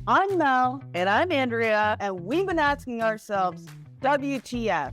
I'm Mel, And I'm Andrea. and we've been asking ourselves, WTF?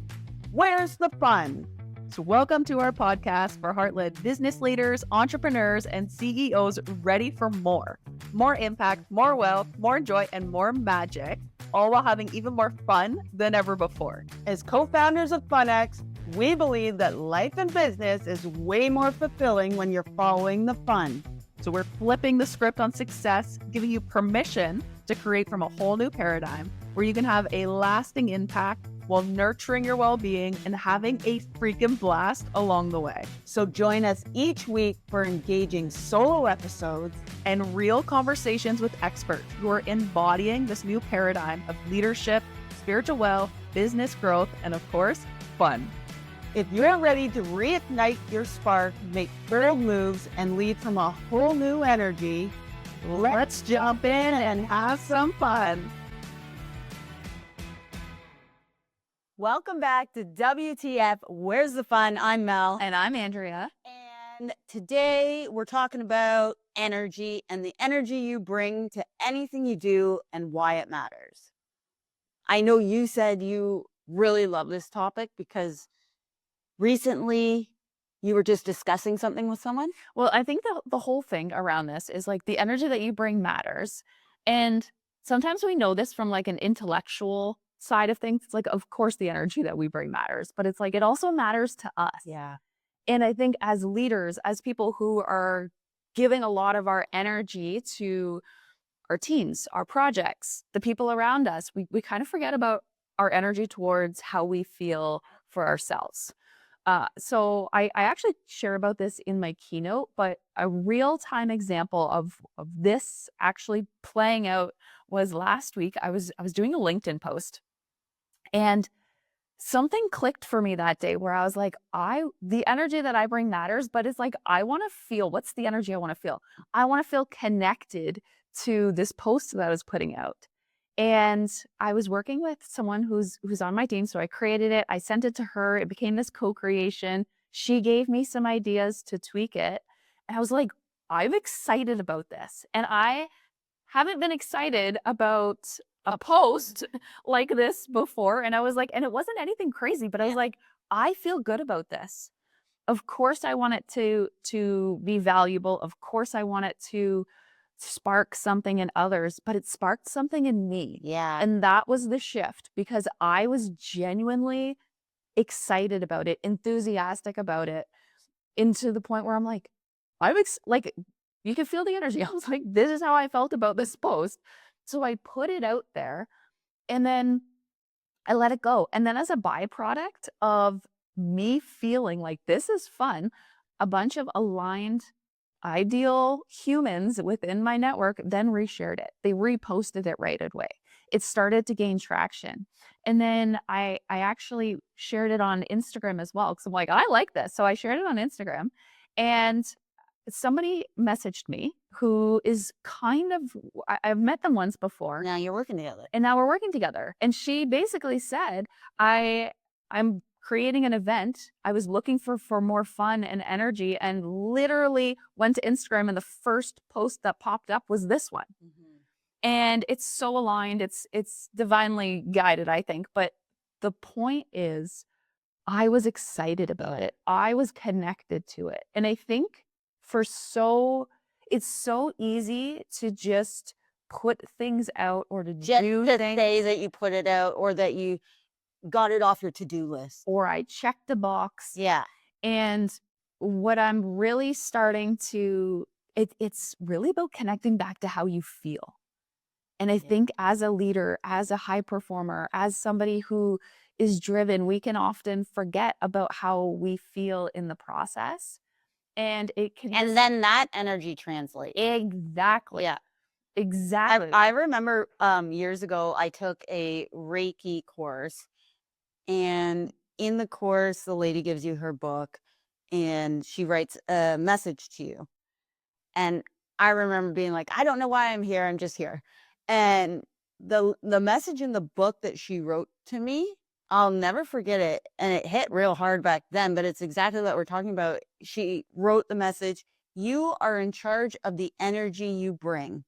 Where's the fun? So, welcome to our podcast for heart led business leaders, entrepreneurs, and CEOs ready for more. More impact, more wealth, more joy, and more magic, all while having even more fun than ever before. As co-founders of FunX, we believe that life and business is way more fulfilling when you're following the fun. So, we're flipping the script on success, giving you permission to create from a whole new paradigm where you can have a lasting impact while nurturing your well-being and having a freaking blast along the way. So join us each week for engaging solo episodes and real conversations with experts who are embodying this new paradigm of leadership, spiritual wealth, business growth, and of course, fun. If you're ready to reignite your spark, make bold moves, and lead from a whole new energy, let's jump in and have some fun. Welcome back to WTF. Where's the fun? I'm Mel. And I'm Andrea. And today we're talking about energy and the energy you bring to anything you do and why it matters. I know you said you really love this topic because recently you were just discussing something with someone. Well, I think the whole thing around this is like the energy that you bring matters. And sometimes we know this from like an intellectual side of things. It's like, of course, the energy that we bring matters, but it's like it also matters to us. Yeah. And I think as leaders, as people who are giving a lot of our energy to our teams, our projects, the people around us, we kind of forget about our energy towards how we feel for ourselves. So I actually share about this in my keynote, but a real-time example of this actually playing out was last week. I was doing a LinkedIn post, and something clicked for me that day where I was like, the energy that I bring matters, but it's like I want to feel, what's the energy I want to feel? I want to feel connected to this post that I was putting out. And I was working with someone who's on my team. So I created it. I sent it to her. It became this co-creation. She gave me some ideas to tweak it. And I was like, I'm excited about this. And I haven't been excited about a post like this before. And I was like, and it wasn't anything crazy, but I was like, I feel good about this. Of course I want it to be valuable. Of course I want it to spark something in others, but it sparked something in me. Yeah. And that was the shift because I was genuinely excited about it, enthusiastic about it, into the point where I'm like, like, you can feel the energy. I was like, this is how I felt about this post. So I put it out there and then I let it go. And then as a byproduct of me feeling like this is fun, a bunch of aligned ideal humans within my network then reshared it. They reposted it right away. It started to gain traction. And then I actually shared it on Instagram as well. Cause I'm like, I like this. So I shared it on Instagram and somebody messaged me who is kind of, I've met them once before. Now you're working together. And now we're working together. And she basically said, I'm creating an event. I was looking for more fun and energy and literally went to Instagram and the first post that popped up was this one. Mm-hmm. And it's so aligned. It's divinely guided, I think. But the point is I was excited about it. I was connected to it. And I think it's so easy to just put things out or to Just do to things. say that you put it out or that you got it off your to-do list. Or I checked a box. Yeah. And what I'm really starting to, it's really about connecting back to how you feel. And I think as a leader, as a high performer, as somebody who is driven, we can often forget about how we feel in the process. And it can. And then that energy translates. Exactly. Yeah. Exactly. I remember years ago, I took a Reiki course, and in the course, the lady gives you her book and she writes a message to you. And I remember being like, I don't know why I'm here. I'm just here. And the message in the book that she wrote to me, I'll never forget it. And it hit real hard back then, but it's exactly what we're talking about. She wrote the message, you are in charge of the energy you bring.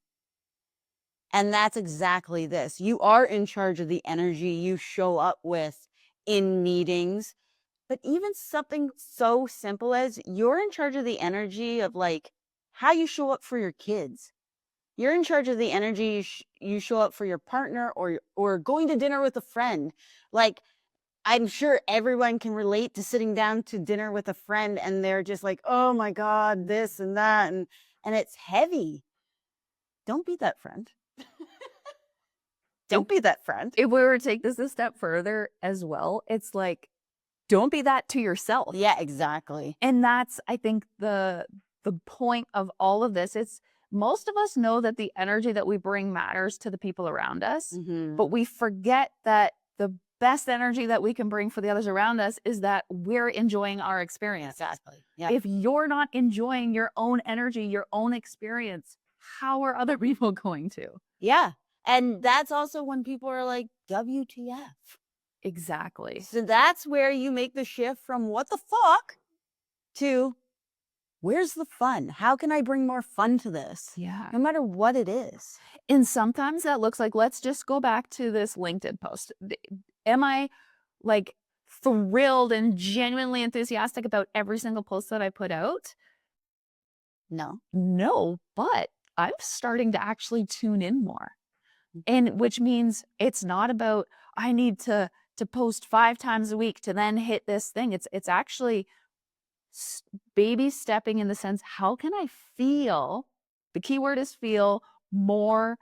And that's exactly this. You are in charge of the energy you show up with in meetings, but even something so simple as you're in charge of the energy of like how you show up for your kids. You're in charge of the energy you show up for your partner or going to dinner with a friend. Like I'm sure everyone can relate to sitting down to dinner with a friend and they're just like, "Oh my god, this and that," and it's heavy. Don't be that friend. And Don't be that friend. if we were to take this a step further as well, it's like, don't be that to yourself. Yeah, exactly. And that's, I think, the point of all of this. It's most of us know that the energy that we bring matters to the people around us, Mhm. but we forget that the best energy that we can bring for the others around us is that we're enjoying our experience. Exactly. Yeah. If you're not enjoying your own energy, your own experience, how are other people going to? Yeah. And that's also when people are like, WTF. Exactly. So that's where you make the shift from what the fuck to where's the fun? How can I bring more fun to this? Yeah. No matter what it is. And sometimes that looks like, let's just go back to this LinkedIn post. Am I like thrilled and genuinely enthusiastic about every single post that I put out? No. No, but I'm starting to actually tune in more. And which means it's not about I need to post 5 times a week to then hit this thing. It's actually s- baby stepping in the sense, how can I feel? The key word is feel more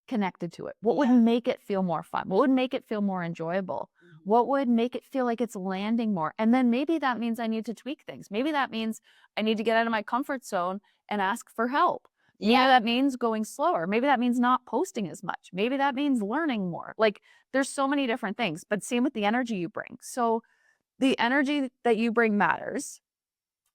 connected to it. What would Yeah. make it feel more fun? What would make it feel more enjoyable? Mhm. What would make it feel like it's landing more? And then maybe that means I need to tweak things. Maybe that means I need to get out of my comfort zone and ask for help. Maybe Yeah. that means going slower. Maybe that means not posting as much. Maybe that means learning more. Like there's so many different things, but same with the energy you bring. So the energy that you bring matters.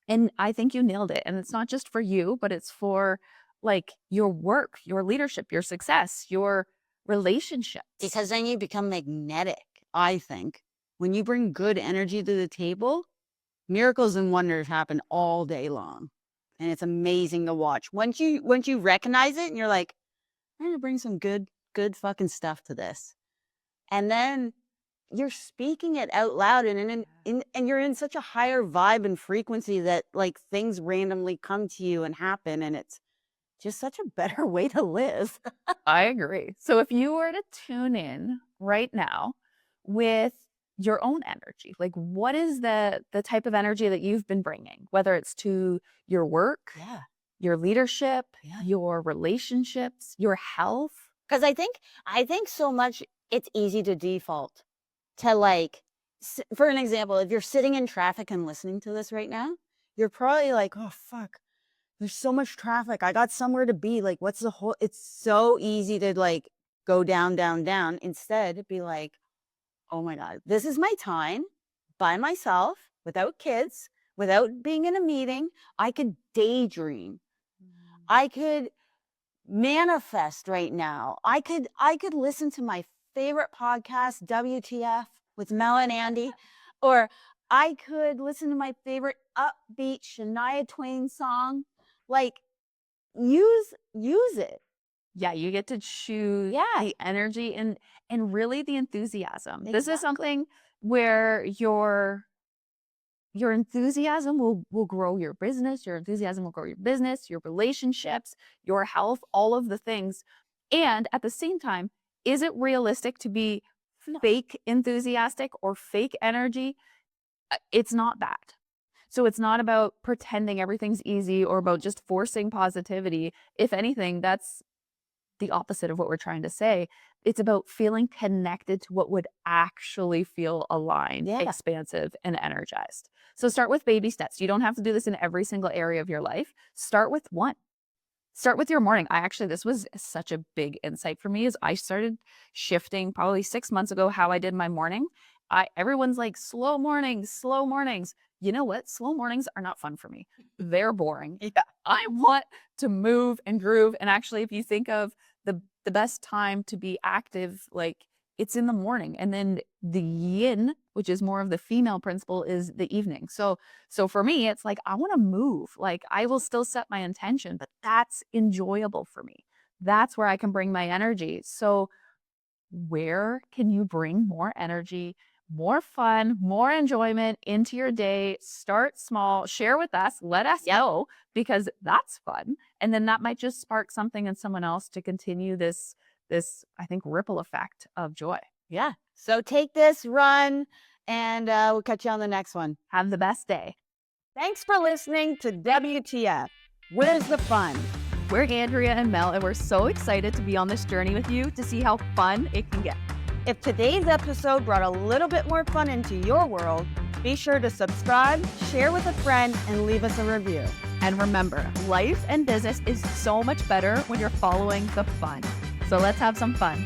And I think you nailed it. And it's not just for you, but it's for like your work, your leadership, your success, your relationships. Because then you become magnetic, I think. When you bring good energy to the table, miracles and wonders happen all day long. And it's amazing to watch. Once you recognize it and you're like, I'm gonna bring some good fucking stuff to this. And then you're speaking it out loud and you're in such a higher vibe and frequency that like things randomly come to you and happen and it's just such a better way to live. I agree. So if you were to tune in right now with your own energy, like what is the type of energy that you've been bringing, whether it's to your work, Yeah. your leadership, Yeah. your relationships, your health? Because I think so much it's easy to default to like for an example, if you're sitting in traffic and listening to this right now, you're probably like, "Oh fuck, there's so much traffic. I got somewhere to be. Like, what's the whole?" It's so easy to like go down, down, down. Instead, be like, "Oh my god, this is my time by myself, without kids, without being in a meeting. I could daydream. I could manifest right now. I could listen to my favorite podcast, WTF with Mel and Andy, or I could listen to my favorite upbeat Shania Twain song. Like use it. Yeah, you get to choose Yeah, the energy and really the enthusiasm. This is exactly. something where your enthusiasm will grow your business, your enthusiasm will grow your business, your relationships, your health, all of the things. And at the same time, is it realistic to be No. fake enthusiastic or fake energy? It's not that. So it's not about pretending everything's easy or about just forcing positivity. If anything, that's the opposite of what we're trying to say. It's about feeling connected to what would actually feel aligned, Yeah. expansive, and energized. So start with baby steps. You don't have to do this in every single area of your life. Start with one. Start with your morning. This was such a big insight for me as I started shifting probably 6 months ago how I did my morning. Everyone's like slow mornings, slow mornings. You know what? Slow mornings are not fun for me. They're boring. Yeah. I want to move and groove. And actually, if you think of the best time to be active, like it's in the morning. And then the yin, which is more of the female principle, is the evening. So for me, it's like I want to move. Like I will still set my intention, but that's enjoyable for me. That's where I can bring my energy. So where can you bring more energy, more fun, more enjoyment into your day? Start small, share with us, let us Yep. know because that's fun. And then that might just spark something in someone else to continue this I think ripple effect of joy. Yeah. So take this, run, and we'll catch you on the next one. Have the best day. Thanks for listening to WTF. Where's the fun? We're Andrea and Mel, and we're so excited to be on this journey with you to see how fun it can get. If today's episode brought a little bit more fun into your world, be sure to subscribe, share with a friend, and leave us a review. And remember, life and business is so much better when you're following the fun. So let's have some fun.